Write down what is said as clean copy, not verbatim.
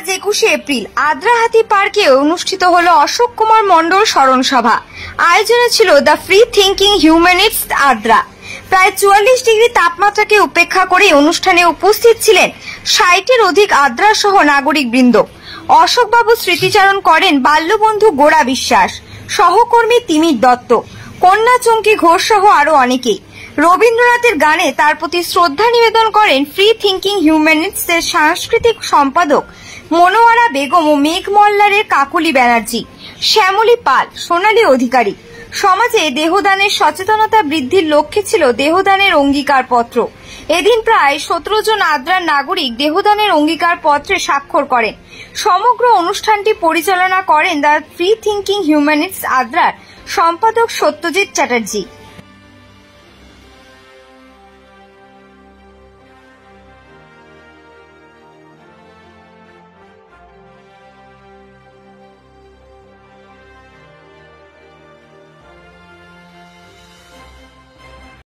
আজ 21শে এপ্রিল আদ্রাহাটি পার্কে অনুষ্ঠিত হলো অশোক কুমার মণ্ডল স্মরণ সভা। আয়োজনে ছিল দ্য ফ্রি থিঙ্কিং হিউম্যানিস্টস আদ্রা। প্রায় 44 ডিগ্রি তাপমাত্রাকে উপেক্ষা করে অনুষ্ঠানে উপস্থিত ছিলেন 60-এর অধিক আদ্রা সহ নাগরিক বৃন্দ। অশোকবাবু স্মৃতিচারণ করেন বাল্যবন্ধু গোড়া বিশ্বাস, সহকর্মী তিমির দত্ত, কন্যা চঙ্কি ঘোষ সহ আরো অনেকেই। রবীন্দ্রনাথের গানে তার প্রতি শ্রদ্ধা নিবেদন করেন ফ্রি থিঙ্কিং হিউম্যানিস্টস এর সাংস্কৃতিক সম্পাদক মনোয়ারা বেগম ও মেঘ মল্লারের কাকলি ব্যানার্জি, শ্যামলী পাল, সোনালী অধিকারী। সমাজে দেহদানের সচেতনতা বৃদ্ধির লক্ষ্যে ছিল দেহদানের অঙ্গীকার পত্র। এদিন প্রায় 17 জন আদ্রার নাগরিক দেহদানের অঙ্গীকার পত্রে স্বাক্ষর করেন। সমগ্র অনুষ্ঠানটি পরিচালনা করেন দ্য ফ্রি থিঙ্কিং হিউম্যানিস্টস আদ্রার সম্পাদক সত্যজিৎ চ্যাটার্জি।